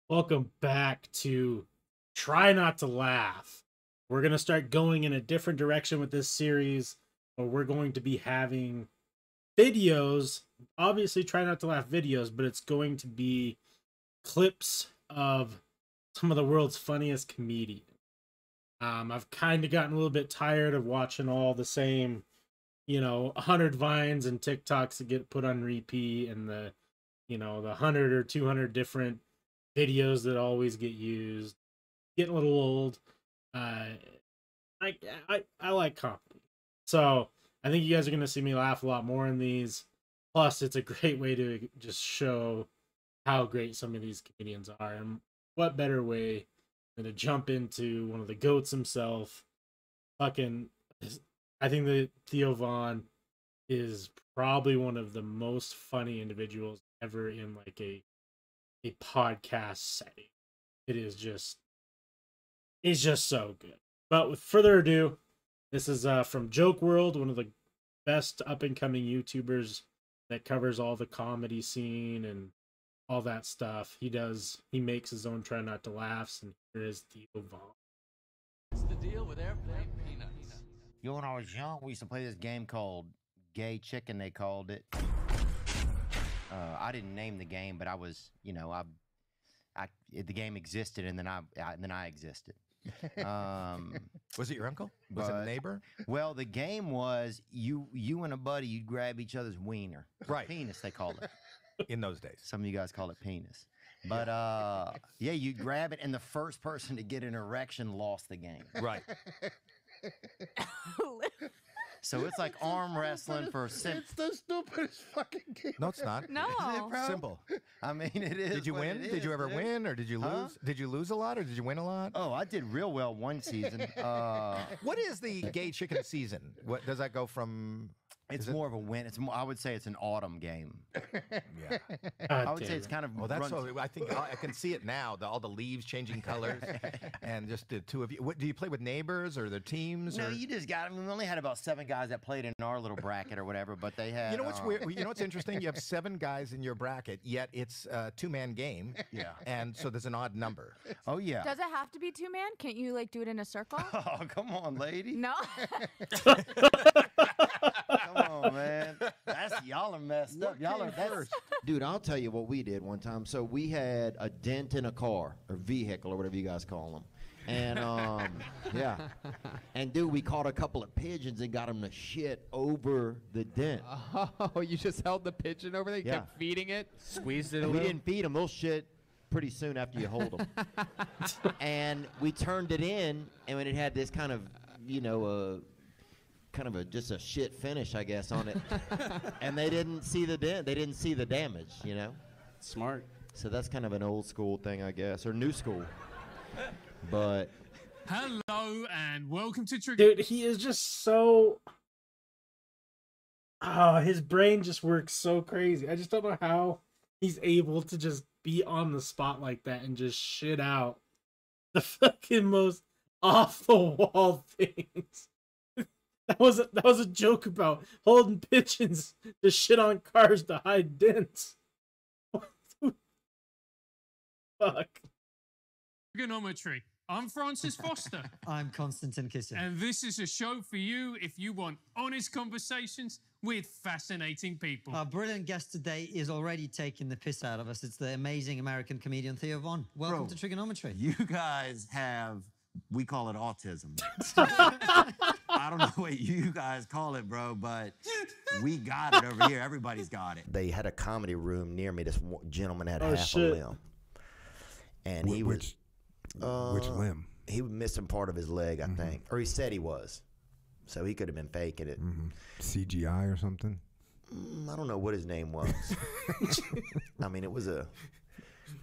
Welcome back to Try Not to Laugh. We're going to start going in a different direction with this series, where we're going to be having videos, obviously Try Not to Laugh videos, but it's going to be clips of some of the world's funniest comedians. I've kind of gotten a little bit tired of watching all the same, 100 Vines and TikToks that get put on repeat, and the 100 or 200 different videos that always get used. Getting a little old. I like comedy, so I think you guys are going to see me laugh a lot more in these. Plus, it's a great way to just show how great some of these comedians are, and what better way than to jump into one of the goats himself. I think that Theo Von is probably one of the most funny individuals ever in like a podcast setting. It's just so good. But with further ado, this is from Joke World, one of the best up and coming YouTubers that covers all the comedy scene and all that stuff. He makes his own Try Not to Laughs, and here is Theo Von. What's the deal with airplane peanuts? When I was young, we used to play this game called Gay Chicken, they called it. I didn't name the game, but I was, the game existed, and then I existed. Was it your uncle? Was it a neighbor? Well, the game was you and a buddy, you'd grab each other's wiener. Right. Penis, they called it. In those days. Some of you guys call it penis. But, you'd grab it, and the first person to get an erection lost the game. Right. So it's like arm wrestling for It's the stupidest fucking game. No, it's not. No. Simple. I mean, it is. Did you win? Did you ever win, or did you lose? Huh? Did you lose a lot, or did you win a lot? Oh, I did real well one season. What is the Gay Chicken season? What does that go from? It's more of a win. I would say it's an autumn game. Yeah. I would say it's kind of. Oh, that's so. I think I can see it now. All the leaves changing colors, and just the two of you. What do you play with neighbors or their teams? No, or? you just got. I mean, we only had about 7 guys that played in our little bracket or whatever, but they had. You know what's weird? You know what's interesting? You have 7 guys in your bracket, yet it's a 2-man game. Yeah. And so there's an odd number. Oh yeah. Does it have to be 2-man? Can't you do it in a circle? Oh, come on, lady. No. Come on, man. Y'all are messed up. Y'all are first. Dude, I'll tell you what we did one time. So we had a dent in a car or vehicle or whatever you guys call them. And, yeah. And, dude, we caught a couple of pigeons and got them to shit over the dent. Oh, you just held the pigeon over there? You kept feeding it? Squeezed it a We little? didn't feed them. They'll shit pretty soon after you hold them. And we turned it in, and it had this kind of, just a shit finish, I guess, on it. And they didn't see the dent. They didn't see the damage, Smart. So that's kind of an old school thing, I guess, or new school. But hello and welcome to Dude, he is just so. His brain just works so crazy. I just don't know how he's able to just be on the spot like that and just shit out the fucking most off the wall things. That was a joke about holding pigeons to shit on cars to hide dents. Fuck. Trigonometry. I'm Francis Foster. I'm Konstantin Kissin. And this is a show for you if you want honest conversations with fascinating people. Our brilliant guest today is already taking the piss out of us. It's the amazing American comedian Theo Von. Welcome to Trigonometry. You guys have, we call it autism. I don't know what you guys call it, bro, but we got it over here. Everybody's got it. they had a comedy room near me. This gentleman had Oh, half shit. a limb. And he was... Which limb? He was missing part of his leg, I think. Or he said he was. So he could have been faking it. CGI or something? I don't know what his name was. I mean, it was a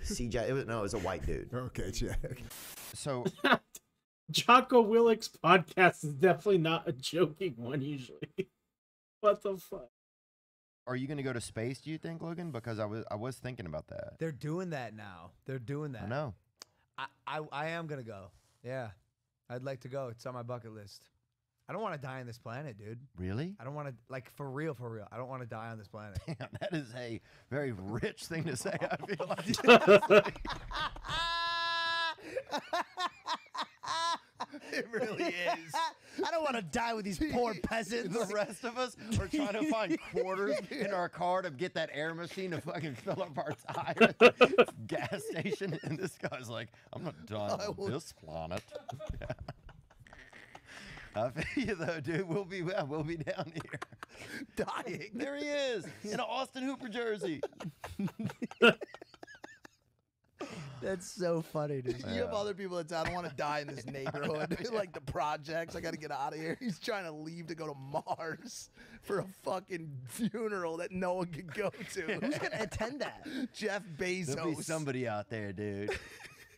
CGI. It was a white dude. Okay, check. So Jocko Willick's podcast is definitely not a joking one usually. What the fuck? are you going to go to space, do you think, Logan? Because I was thinking about that. They're doing that now. They're doing that. I know. I am going to go. Yeah. I'd like to go. It's on my bucket list. I don't want to die on this planet, dude. Really? I don't want to, like, for real. I don't want to die on this planet. Damn, that is a very rich thing to say, I feel like. It really is. I don't want to die with these poor peasants. The rest of us are trying to find quarters in our car to get that air machine to fucking fill up our tire at the gas station. And this guy's like, I'm not dying on this planet. Yeah. I feel you though, dude. We'll be down here. Dying. There he is in an Austin Hooper jersey. That's so funny, dude. Yeah. You have other people that say, I don't want to die in this neighborhood. Like the projects, I got to get out of here. He's trying to leave to go to Mars for a fucking funeral that no one can go to. Who's going to attend that? Jeff Bezos. There'll be somebody out there, dude.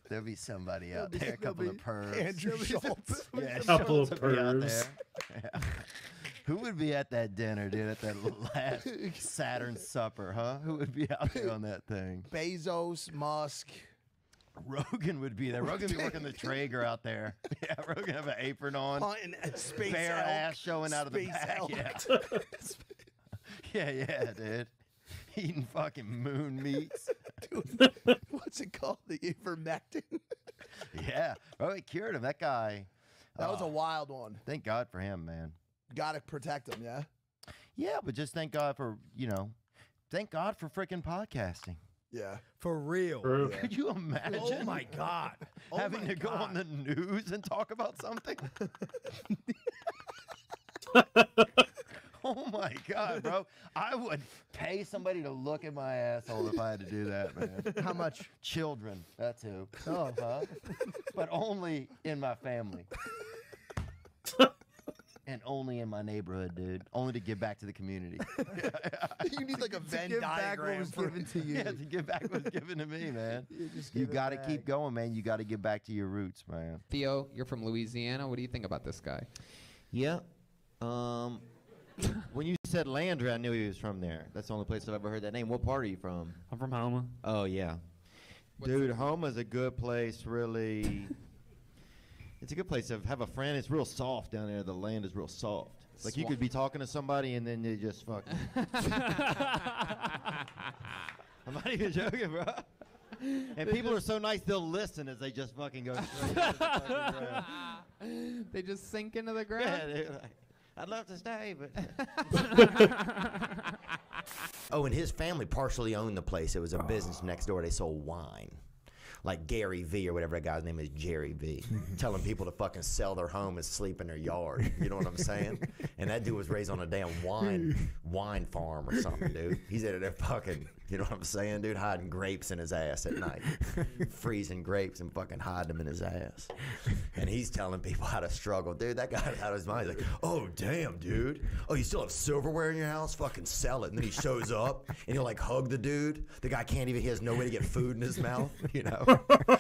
There'll be somebody out there. A couple of pervs. Andrew Schultz. Yeah, a couple of Schultz will be out pervs. there. Yeah. Who would be at that dinner, dude? At that last Saturn supper, huh? Who would be out there on that thing? Bezos, Musk. Rogan would be there. Rogan would be working the Traeger out there. Yeah, Rogan have an apron on. Hunting at space bare elk. ass showing out of the Space back. elk. Yeah. yeah, dude. Eating fucking moon meats. Dude, what's it called? The ivermectin? Yeah. Oh, it cured him. That guy. That was a wild one. Thank God for him, man. Gotta protect him, yeah? Yeah, but just thank God for, thank God for freaking podcasting. Yeah. For real. Yeah. Could you imagine? Oh my God. Having to go on the news and talk about something? Oh my God, bro. I would pay somebody to look at my asshole if I had to do that, man. How much? Children. That's who. Oh, huh? But only in my family. And only in my neighborhood, dude. Only to give back to the community. You need like a Venn give back diagram what was for given to you. Yeah, to give back what's given to me, man. just You give it got to back. keep going, man. You got to get back to your roots, man. Theo, you're from Louisiana. What do you think about this guy? Yeah. When you said Landry, I knew he was from there. That's the only place I've ever heard that name. What part are you from? I'm from Homa. Oh, yeah. Dude, Homa's a good place, really. It's a good place to have a friend. It's real soft down there. The land is real soft. Like you could be talking to somebody and then they just fucking. I'm not even joking, bro. And people are so nice they'll listen as they just fucking go straight to the fucking ground. They just sink into the ground? Yeah, they're like, I'd love to stay, but. Oh, and his family partially owned the place. It was a business next door. They sold wine. Like Gary V or whatever that guy's name is, Jerry V, telling people to fucking sell their home and sleep in their yard. You know what I'm saying? And that dude was raised on a damn wine farm or something, dude. He's out there fucking, you know what I'm saying, dude, hiding grapes in his ass at night. Freezing grapes and fucking hiding them in his ass. And he's telling people how to struggle. Dude, that guy's out of his mind. He's like, oh, damn, dude. Oh, you still have silverware in your house? Fucking sell it. And then he shows up and he'll like hug the dude. The guy can't even, he has no way to get food in his mouth, you know?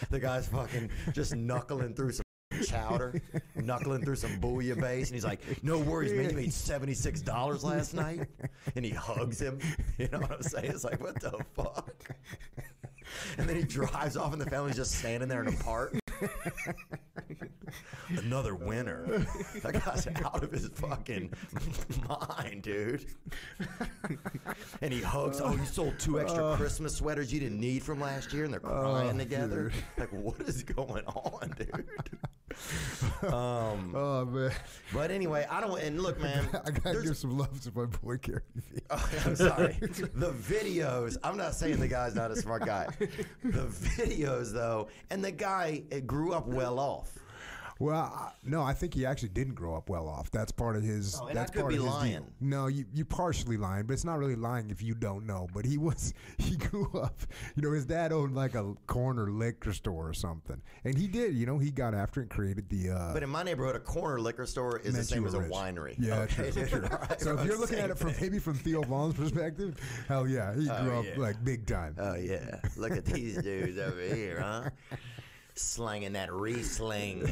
The guy's fucking just knuckling through some chowder, knuckling through some bouillabaisse, and he's like, no worries, man, you made $76 last night? And he hugs him. You know what I'm saying? It's like, what the fuck? And then he drives off and the family's just standing there in a park. Another winner. That guy's out of his fucking mind, dude. And he hugs, oh, you sold 2 extra Christmas sweaters you didn't need from last year, and they're crying together. Dude. Like, what is going on, dude? Oh, man. But anyway, I don't, and look, man. I got to give some love to my boy, Gary V. Oh, I'm sorry. The videos, I'm not saying the guy's not a smart guy. The videos, though, and the guy grew up well off. Well, no, I think he actually didn't grow up well off. That's part of his. Oh, and that's I could part be of his lying. deal. No, you partially lying, but it's not really lying if you don't know. But he grew up. You know, his dad owned like a corner liquor store or something, and he did. You know, he got after it and created the. But in my neighborhood, a corner liquor store is the meant same you as a were rich. winery. Yeah, okay? true. All right, So if you're looking same at it from thing. maybe from Theo Vaughn's perspective, hell yeah, he grew up like big time. Oh yeah, look at these dudes over here, huh? Slanging that Riesling.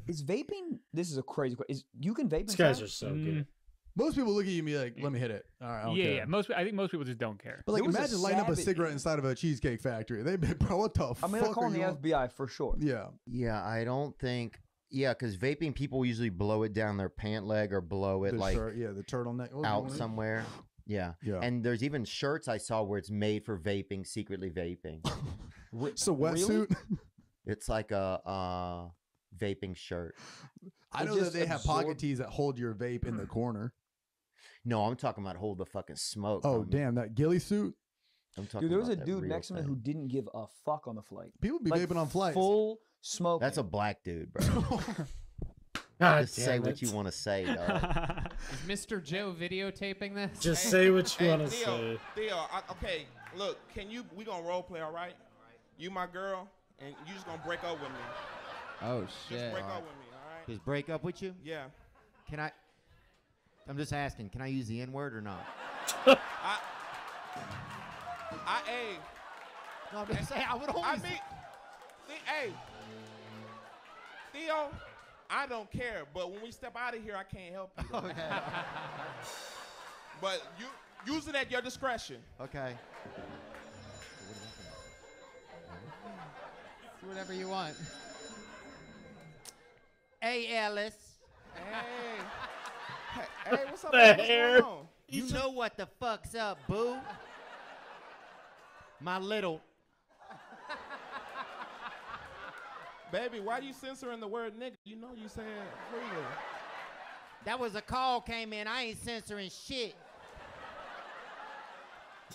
Is vaping? This is a crazy question. You can vape? These guys are so good. Most people look at you and be like, "Let me hit it." All right, I don't Yeah, care. yeah. I think most people just don't care. But like, There was a imagine lighting up a savage- cigarette inside of a cheesecake factory. They'd be, bro, what the I'm fuck gonna call are the you on?" FBI for sure. Yeah. Yeah, I don't think. Yeah, because vaping, people usually blow it down their pant leg or blow it The like shirt, yeah, the turtleneck. What was out it? somewhere. Yeah. Yeah. And there's even shirts I saw where it's made for vaping, secretly vaping. So wetsuit. It's like a vaping shirt. I know that they have pocket tees that hold your vape in the corner. No, I'm talking about hold the fucking smoke. Oh, damn, that ghillie suit. I'm talking Dude, there was a about that dude real next to me thing. who didn't give a fuck on the flight. People be Like, vaping on flights. Full smoke. That's a black dude, bro. God Just say what you want to say, dog. Is Mr. Joe videotaping this? Just say what you Hey, want to Theo, say. Theo, okay, look, we gonna role play, all right? You my girl, and you just gonna break up with me. Oh, shit. Just break up with me, all right? Just break up with you? Yeah. Can I? I'm just asking. Can I use the N word or not? Hey. No, I'm just saying. I would always. Hey, Theo, I don't care, but when we step out of here, I can't help you. Okay. But you use it at your discretion. Okay. Do whatever you want. Hey, Ellis. Hey, what's up? The man? What's hair. going on? You know what the fuck's up, boo? My little. Baby, why you censoring the word nigga? You know you saying freely. That was a call came in. I ain't censoring shit.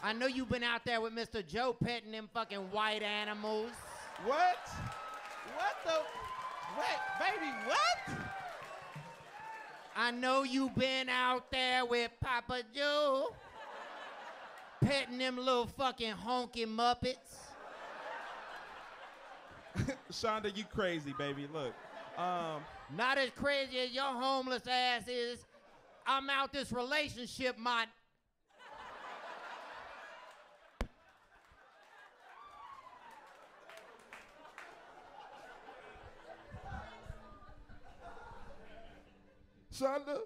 I know you've been out there with Mr. Joe petting them fucking white animals. What? What the? What? Baby, what? I know you've been out there with Papa Joe petting them little fucking honky muppets. Shonda, you crazy, baby. Look. Not as crazy as your homeless ass is. I'm out this relationship, my. Shonda?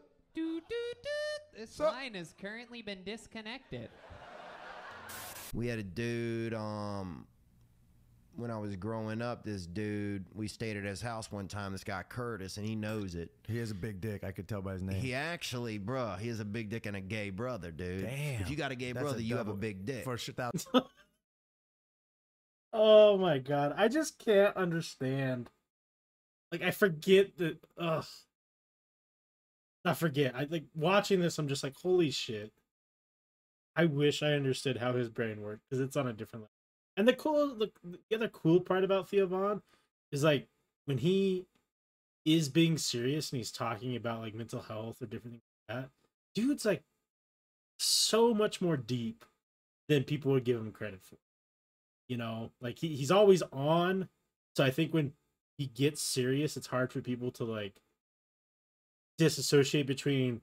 This line has currently been disconnected. We had a dude, when I was growing up, this dude, we stayed at his house one time, this guy Curtis, and he knows it. He has a big dick. I could tell by his name. He actually, bruh, he has a big dick and a gay brother, dude. Damn. If you got a gay That's brother, you have a double- big dick. For sure. Oh my god, I just can't understand. Like, I forget that. Ugh. Not forget. I like watching this. I'm just like, holy shit. I wish I understood how his brain worked because it's on a different level. And the other cool part about Theo Von is like when he is being serious and he's talking about like mental health or different things like that. Dude's like so much more deep than people would give him credit for. You know, like he's always on. So I think when he gets serious, it's hard for people to like disassociate between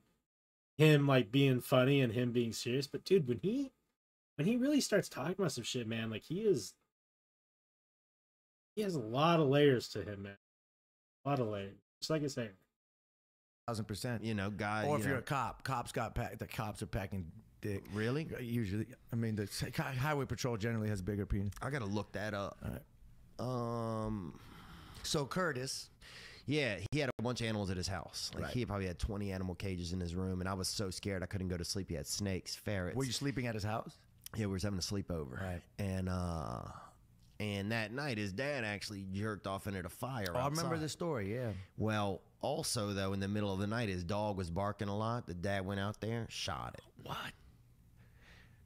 him like being funny and him being serious. But dude, when he really starts talking about some shit, man, like he has a lot of layers to him, man. A lot of layers. Just like I say. 1,000%. You know, guy. Or if you you're know. a cop, the cops are packing dick. Really? Usually. I mean, the highway patrol generally has a bigger penis. I gotta look that up. All right. So Curtis. Yeah, he had a bunch of animals at his house. Like Right. he probably had 20 animal cages in his room, and I was so scared I couldn't go to sleep. He had snakes, ferrets. Were you sleeping at his house? Yeah, we were having a sleepover. Right. And that night, his dad actually jerked off into the fire. Oh, I remember outside. the story, yeah. Well, also, though, in the middle of the night, his dog was barking a lot. The dad went out there, shot it. What?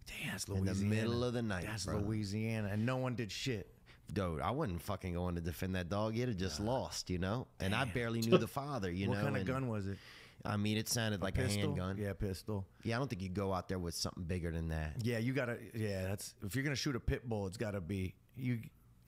Damn, that's In Louisiana. the middle of the night, That's bro. Louisiana, and no one did shit. Dude, I wasn't fucking going to defend that dog. He'd have just lost, you know? And I barely knew the father, you know? What kind of and, gun was it? I mean, it sounded like a pistol? handgun. Yeah, pistol. Yeah, I don't think you go out there with something bigger than that. Yeah, you gotta. Yeah, that's if you're gonna shoot a pit bull, it's gotta be you.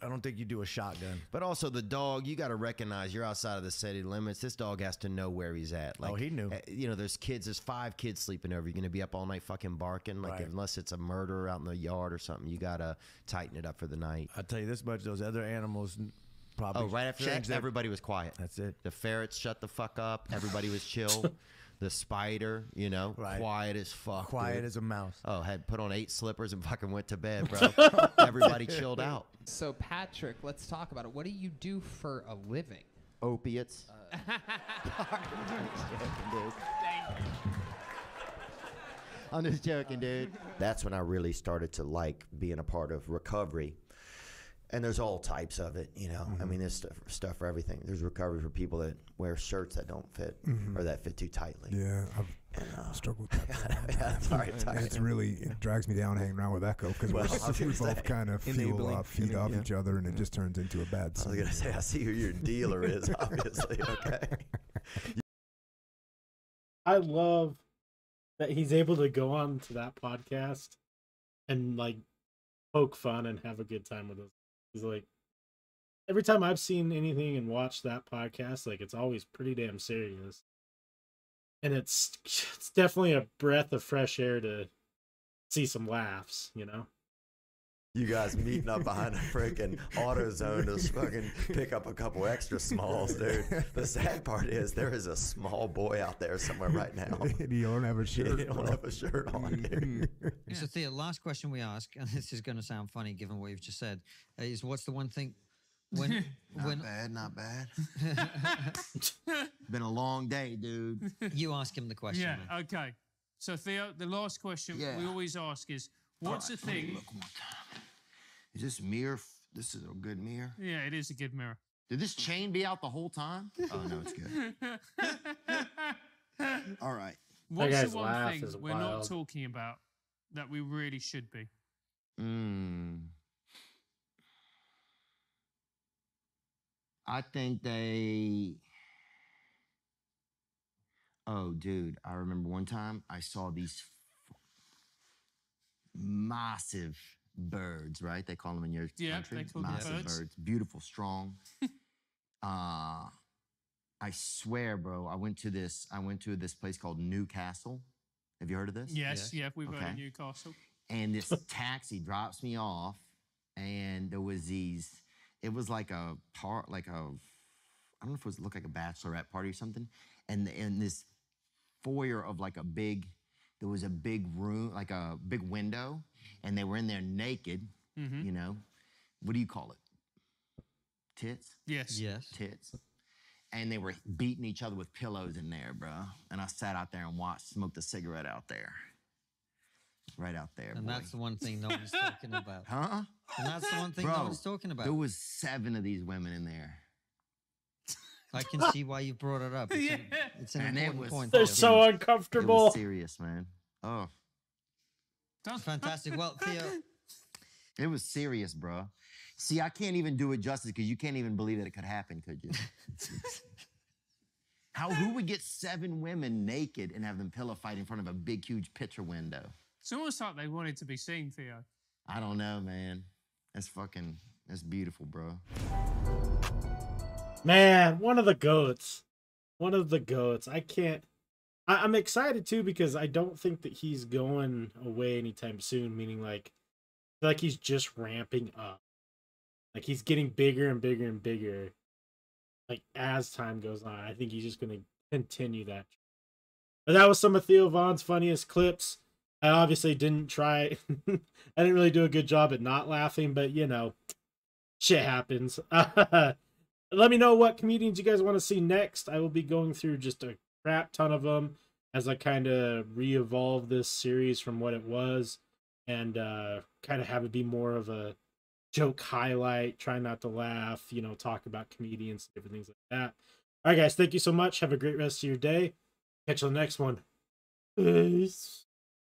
I don't think you do a shotgun. But also the dog, you got to recognize you're outside of the city limits. This dog has to know where he's at. Like, he knew. You know, there's 5 kids sleeping over. You're going to be up all night fucking barking. Like, Right. unless it's a murder out in the yard or something, you got to tighten it up for the night. I'll tell you this much: those other animals probably. Oh, right after that, everybody was quiet. That's it. The ferrets shut the fuck up. Everybody was chill. The spider, you know, Right. quiet as fuck. Quiet dude. as a mouse. Oh, had put on 8 slippers and fucking went to bed, bro. Everybody chilled out. So, Patrick, let's talk about it. What do you do for a living? Opiates. I'm just joking, dude. That's when I really started to like being a part of recovery. And there's all types of it, you know. I mean, there's stuff for everything. There's recovery for people that wear shirts that don't fit or that fit too tightly. Yeah, I've struggled with that. Sorry, it drags me down hanging around with Echo because we both kind of feed off each other, and it just turns into a bad scene. I was gonna say, I see who your dealer is, obviously. Okay. I love that he's able to go on to that podcast and like poke fun and have a good time with us. He's like, every time I've seen anything and watched that podcast, like it's always pretty damn serious. And it's definitely a breath of fresh air to see some laughs, you know? You guys meeting up behind a freaking AutoZone to fucking pick up a couple extra smalls, dude. The sad part is there is a small boy out there somewhere right now. He don't have a shirt. He don't have a shirt on, dude. So, Theo, last question we ask, and this is going to sound funny given what you've just said, is what's the one thing when Not bad. Been a long day, dude. You ask him the question. Yeah, man. okay. So, Theo, the last question we always ask is, what's the thing... Look one time. Is this mirror? This is a good mirror. Yeah, it is a good mirror. Did this chain be out the whole time? Oh, no, it's good. All right. What's the one thing we're not talking about that we really should be? I think they... Oh, dude, I remember one time I saw these massive birds, right? They call them in your country. They call massive birds. Beautiful, strong. I swear, bro, I went to this place called Newcastle. Have you heard of this? Yes. We've heard of Newcastle. And this taxi drops me off, and there was these. It was like a part, I don't know if it looked like a bachelorette party or something. And in this foyer of there was a big room, like a big window, and they were in there naked. You know, what do you call it? Tits? Yes. Tits. And they were beating each other with pillows in there, bro. And I sat out there and smoked a cigarette out there. Right out there, And boy. that's the one thing nobody's talking about. Huh? And that's the one thing Bro, nobody's talking about. There was 7 of these women in there. I can see why you brought it up. It's an important point. They're so It uncomfortable. was serious, man. Oh. That's fantastic. Well, Theo, it was serious, bro. See, I can't even do it justice because you can't even believe that it could happen, could you? Who would get 7 women naked and have them pillow fight in front of a big, huge picture window? It's almost like they wanted to be seen, Theo. I don't know, man. That's beautiful, bro. Man, one of the goats. I'm excited too because I don't think that he's going away anytime soon, meaning I feel like he's just ramping up. Like he's getting bigger and bigger and bigger. Like as time goes on, I think he's just going to continue that. But that was some of Theo Von's funniest clips. I obviously didn't try. I didn't really do a good job at not laughing, but you know, shit happens. Let me know what comedians you guys want to see next. I will be going through just a crap ton of them as I kind of re-evolve this series from what it was and kind of have it be more of a joke highlight, try not to laugh, you know, talk about comedians, different things like that. All right, guys, thank you so much. Have a great rest of your day. Catch you on the next one. Peace.